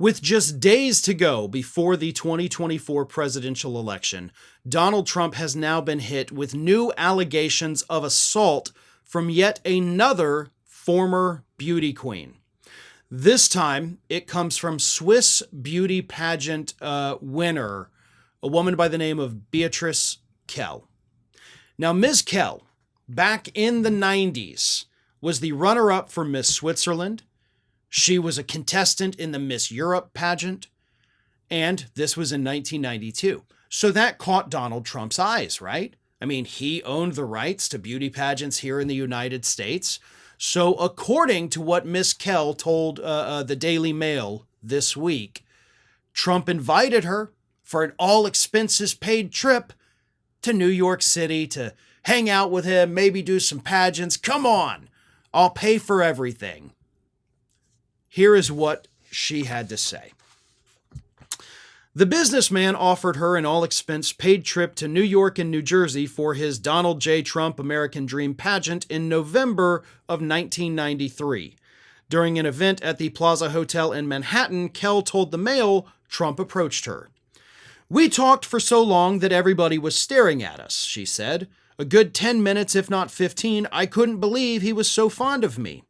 With just days to go before the 2024 presidential election, Donald Trump has now been hit with new allegations of assault from yet another former beauty queen. This time, it comes from Swiss beauty pageant winner, a woman by the name of Beatrice Keul. Now, Ms. Keul, back in the 90s, was the runner-up for Miss Switzerland. She was a contestant in the Miss Europe pageant, and this was in 1992. So that caught Donald Trump's eyes, right? I mean, he owned the rights to beauty pageants here in the United States. So according to what Miss Keul told the Daily Mail this week, Trump invited her for an all-expenses-paid trip to New York City to hang out with him, maybe do some pageants. Come on, I'll pay for everything. Here is what she had to say. The businessman offered her an all-expense-paid trip to New York and New Jersey for his Donald J. Trump American Dream pageant in November of 1993. During an event at the Plaza Hotel in Manhattan, Keul told the Mail Trump approached her. "We talked for so long that everybody was staring at us," she said. "A good 10 minutes, if not 15, I couldn't believe he was so fond of me."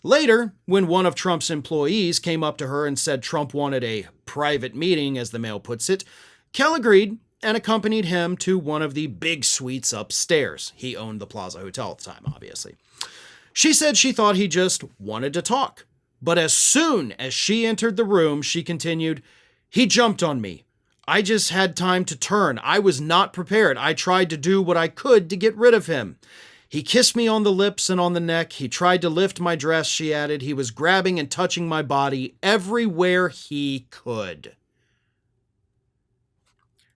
Later, when one of Trump's employees came up to her and said Trump wanted a private meeting, as the Mail puts it, Keul agreed and accompanied him to one of the big suites upstairs. He owned the Plaza Hotel at the time, obviously. She said she thought he just wanted to talk. But as soon as she entered the room, she continued, "He jumped on me. I just had time to turn. I was not prepared. I tried to do what I could to get rid of him. He kissed me on the lips and on the neck. He tried to lift my dress," she added. "He was grabbing and touching my body everywhere he could."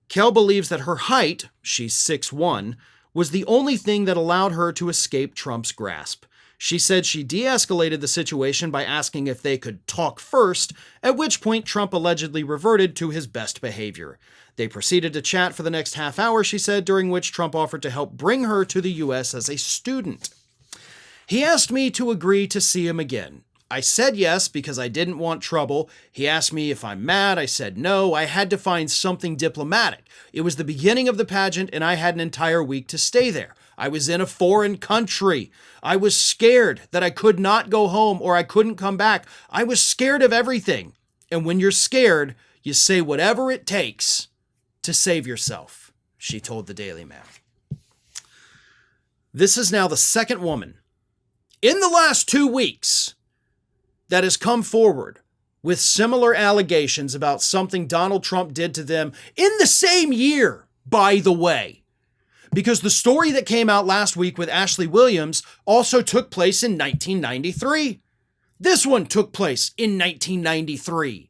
Keul believes that her height, she's 6'1", was the only thing that allowed her to escape Trump's grasp. She said she de-escalated the situation by asking if they could talk first, at which point Trump allegedly reverted to his best behavior. They proceeded to chat for the next half hour, she said, during which Trump offered to help bring her to the U.S. as a student. "He asked me to agree to see him again. I said yes because I didn't want trouble. He asked me if I'm mad. I said no. I had to find something diplomatic. It was the beginning of the pageant, and I had an entire week to stay there. I was in a foreign country. I was scared that I could not go home or I couldn't come back. I was scared of everything. And when you're scared, you say whatever it takes to save yourself," she told the Daily Mail. This is now the second woman in the last 2 weeks that has come forward with similar allegations about something Donald Trump did to them in the same year, by the way. Because the story that came out last week with Ashley Williams also took place in 1993. This one took place in 1993.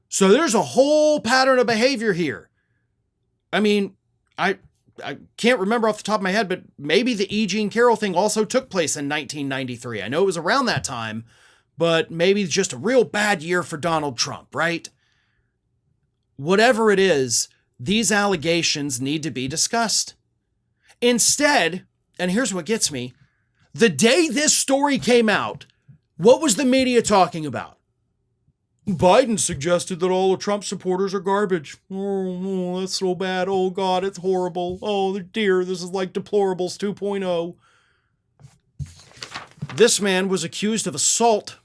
So there's a whole pattern of behavior here. I mean, I can't remember off the top of my head, but maybe the E. Jean Carroll thing also took place in 1993. I know it was around that time, but maybe just a real bad year for Donald Trump, right? Whatever it is, these allegations need to be discussed. Instead, and here's what gets me, the day this story came out, what was the media talking about? Biden suggested that all of Trump's supporters are garbage. Oh, that's so bad. Oh, God, it's horrible. Oh, dear, this is like Deplorables 2.0. This man was accused of assault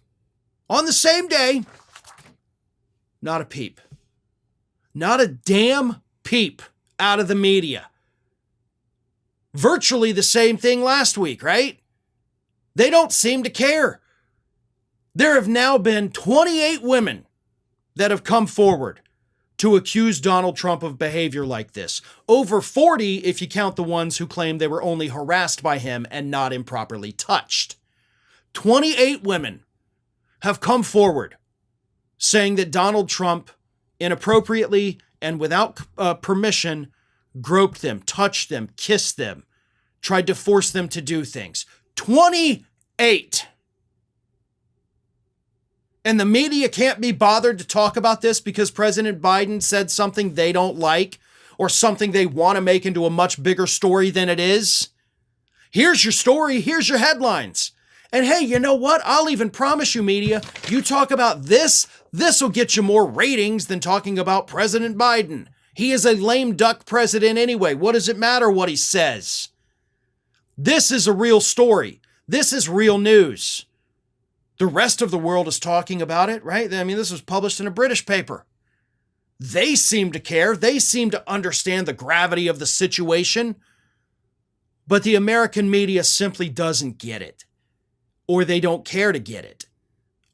on the same day. Not a peep. Not a damn peep out of the media. Virtually the same thing last week, right? They don't seem to care. There have now been 28 women that have come forward to accuse Donald Trump of behavior like this. Over 40 if you count the ones who claim they were only harassed by him and not improperly touched. 28 women have come forward saying that Donald Trump inappropriately and without permission groped them, touched them, kissed them, tried to force them to do things. 28. And the media can't be bothered to talk about this because President Biden said something they don't like or something they want to make into a much bigger story than it is. Here's your story. Here's your headlines. And hey, you know what? I'll even promise you, media, you talk about this will get you more ratings than talking about President Biden. He is a lame duck president anyway. What does it matter what he says? This is a real story. This is real news. The rest of the world is talking about it, right? I mean, this was published in a British paper. They seem to care. They seem to understand the gravity of the situation. But the American media simply doesn't get it. Or they don't care to get it.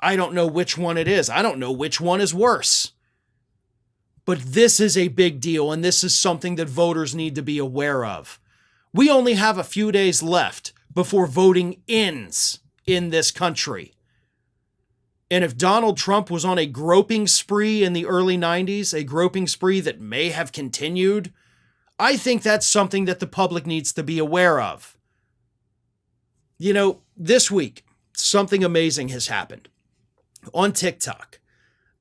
I don't know which one it is. I don't know which one is worse. But this is a big deal, and this is something that voters need to be aware of. We only have a few days left before voting ends in this country. And if Donald Trump was on a groping spree in the early 90s, a groping spree that may have continued, I think that's something that the public needs to be aware of. You know, this week, something amazing has happened. On TikTok,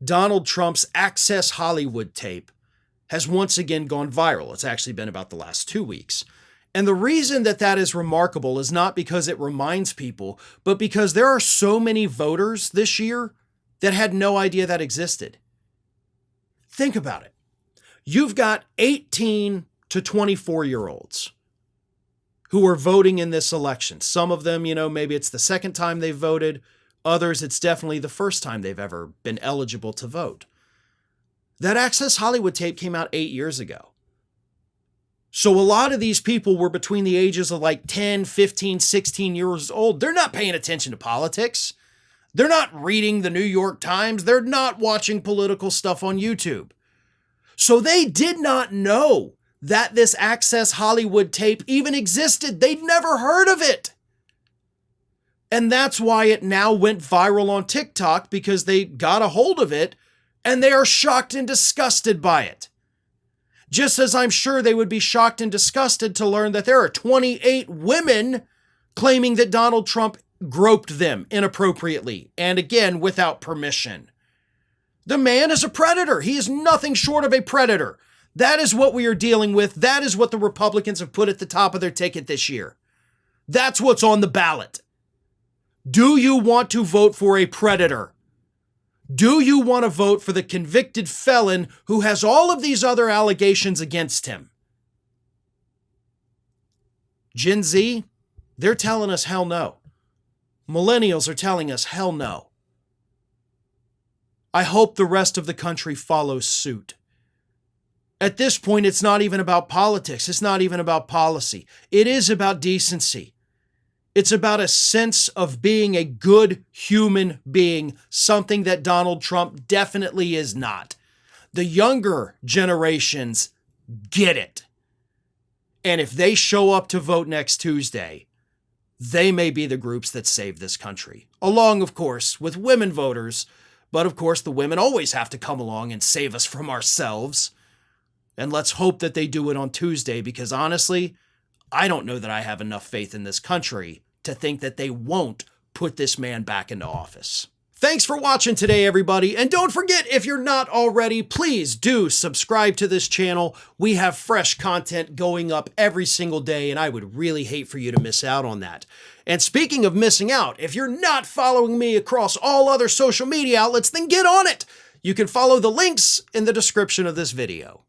Donald Trump's Access Hollywood tape has once again gone viral. It's actually been about the last 2 weeks. And the reason that that is remarkable is not because it reminds people, but because there are so many voters this year that had no idea that existed. Think about it. You've got 18 to 24-year-olds who are voting in this election. Some of them, maybe it's the second time they've voted. Others, it's definitely the first time they've ever been eligible to vote. That Access Hollywood tape came out 8 years ago. So a lot of these people were between the ages of like 10, 15, 16 years old. They're not paying attention to politics. They're not reading the New York Times. They're not watching political stuff on YouTube. So they did not know that this Access Hollywood tape even existed. They'd never heard of it. And that's why it now went viral on TikTok, because they got a hold of it and they are shocked and disgusted by it. Just as I'm sure they would be shocked and disgusted to learn that there are 28 women claiming that Donald Trump groped them inappropriately, and again, without permission. The man is a predator. He is nothing short of a predator. That is what we are dealing with. That is what the Republicans have put at the top of their ticket this year. That's what's on the ballot. Do you want to vote for a predator? Do you want to vote for the convicted felon who has all of these other allegations against him? Gen Z, they're telling us hell no. Millennials are telling us hell no. I hope the rest of the country follows suit. At this point, it's not even about politics. It's not even about policy. It is about decency. It's about a sense of being a good human being, something that Donald Trump definitely is not. The younger generations get it. And if they show up to vote next Tuesday, they may be the groups that save this country. Along, of course, with women voters. But of course, the women always have to come along and save us from ourselves. And let's hope that they do it on Tuesday, because honestly, I don't know that I have enough faith in this country to think that they won't put this man back into office. Thanks for watching today, everybody. And don't forget, if you're not already, please do subscribe to this channel. We have fresh content going up every single day, and I would really hate for you to miss out on that. And speaking of missing out, if you're not following me across all other social media outlets, then get on it. You can follow the links in the description of this video.